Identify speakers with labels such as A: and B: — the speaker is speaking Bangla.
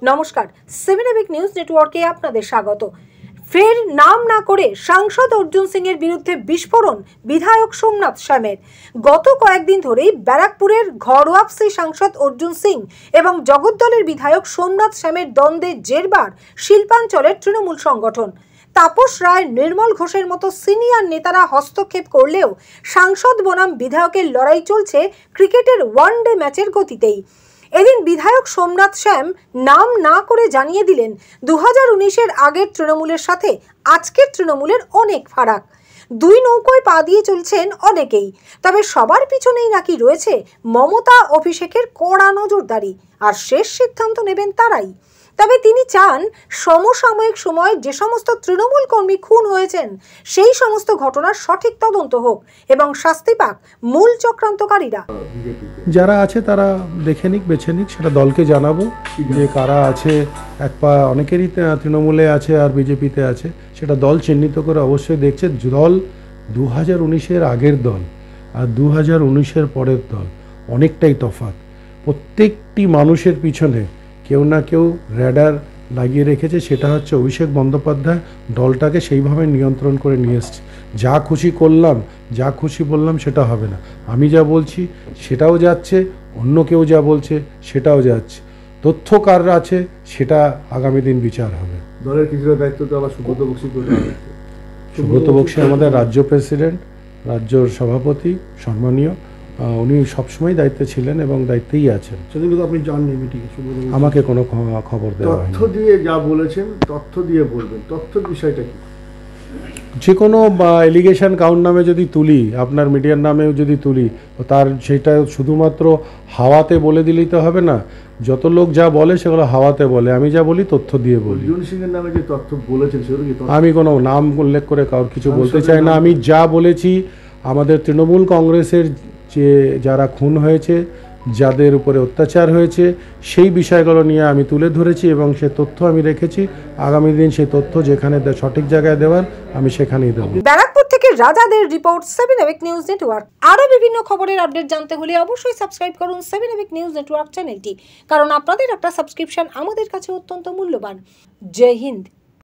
A: নমস্কার, 7 এবিক নিউজ নেটওয়ার্কে আপনাদের স্বাগত। ফের নাম না করে সাংসদ অর্জুন সিং এর বিরুদ্ধে বিস্ফোরণ বিধায়ক সোমনাথ শ্যামের। গত কয়েকদিন ধরেই ব্যারাকপুরের ঘরওয়াপসি সাংসদ অর্জুন সিং এবং জগদ্দলের বিধায়ক সোমনাথ শ্যামের দ্বন্দ্বের জেরবার শিল্পাঞ্চলের তৃণমূল সংগঠন। তাপস রায়, নির্মল ঘোষের মতো সিনিয়র নেতারা হস্তক্ষেপ করলেও সাংসদ বনাম বিধায়কের লড়াই চলছে ক্রিকেটের ওয়ানডে ম্যাচের গতিতেই। এদিন বিধায়ক সোমনাথ শ্যাম নাম না করে জানিয়ে দিলেন 2019-এর আগের তৃণমূলের সাথে আজকের তৃণমূলের অনেক ফারাক। দুই নৌকোয় পা দিয়ে চলছেন অনেকেই, তবে সবার পিছনেই নাকি রয়েছে মমতা অভিষেকের কড়া নজরদারি, আর শেষ সিদ্ধান্ত নেবেন তারাই। তবে তিনি চান সমসাময়িক সময়ে যে সমস্ত তৃণমূল কর্মী খুন হয়েছেন সেই সমস্ত ঘটনার সঠিক তদন্ত হোক এবং শাস্তি পাক মূল চক্রান্তকারীরা।
B: যারা আছে তারা দেখে নিক, বেছে নিক, সেটা দলকে জানাবো যে কারা আছে। এক পা অনেকেরই তৃণমূলে আছে আর বিজেপিতে আছে, সেটা দল চিহ্নিত করে অবশ্যই দেখছে। দল 2019-এর আগের দল আর 2019-এর পরের দল অনেকটাই তফাৎ। প্রত্যেকটি মানুষের পিছনে কেউ না কেউ র্যাডার লাগিয়ে রেখেছে, সেটা হচ্ছে অভিষেক বন্দ্যোপাধ্যায় দলটাকে সেইভাবে নিয়ন্ত্রণ করে নিয়ে এসছে। যা খুশি করলাম, যা খুশি বললাম সেটা হবে না। আমি যা বলছি সেটাও যাচ্ছে, অন্য কেউ যা বলছে সেটাও যাচ্ছে। তথ্য কার আছে সেটা আগামী দিন বিচার হবে।
C: দলের কিছুটা দায়িত্ব তো আবার সুব্রত বক্সি করতে হবে।
B: সুব্রত বক্সি আমাদের রাজ্য প্রেসিডেন্ট, রাজ্যর সভাপতি সম্মানীয়, উনি সবসময় দায়িত্বে ছিলেন এবং দায়িত্বেই আছেন।
C: সেদিন তো আপনি জাননি মিটিংয়ে,
B: আমাকে কোনো খবর দেওয়া হয়নি।
C: তথ্য দিয়ে যা বলেছেন তথ্য দিয়ে বলবেন, তথ্যের বিষয়টা কি?
B: যে কোনো এলিগেশন কাউন্ট নামে যদি তুলি, আপনার মিডিয়ার নামেও যদি তুলি, তার সেটা শুধুমাত্র হাওয়াতে বলে দিলেই তো হবে না। যত লোক যা বলে সেগুলো হাওয়াতে বলে, আমি যা বলি তথ্য দিয়ে বলি।
C: অর্জুন সিং এর নামে যে তথ্য বলেছেন সেগুলো কি?
B: আমি কোনো নাম উল্লেখ করে কারোর কিছু বলতে চাই না। আমি যা বলেছি, আমাদের তৃণমূল কংগ্রেসের যে যারা খুন হয়েছে, যাদের উপরে অত্যাচার হয়েছে, সেই বিষয়গুলো নিয়ে আমি তুলে ধরেছি এবং সে তথ্য আমি রেখেছি। আগামী দিন সেই তথ্য যেখানে সঠিক জায়গায় দেওয়ার আমি সেখানেই দেবো।
A: ব্যারাকপুর থেকে রাজাদের রিপোর্ট, 7 এবিক নিউজ নেটওয়ার্ক। আরো বিভিন্ন খবরের আপডেট জানতে হলে অবশ্যই সাবস্ক্রাইব করুন 7 এবিক নিউজ নেটওয়ার্ক চ্যানেলটি, কারণ আপনাদের একটা সাবস্ক্রিপশন আমাদের কাছে অত্যন্ত মূল্যবান। জয় হিন্দ।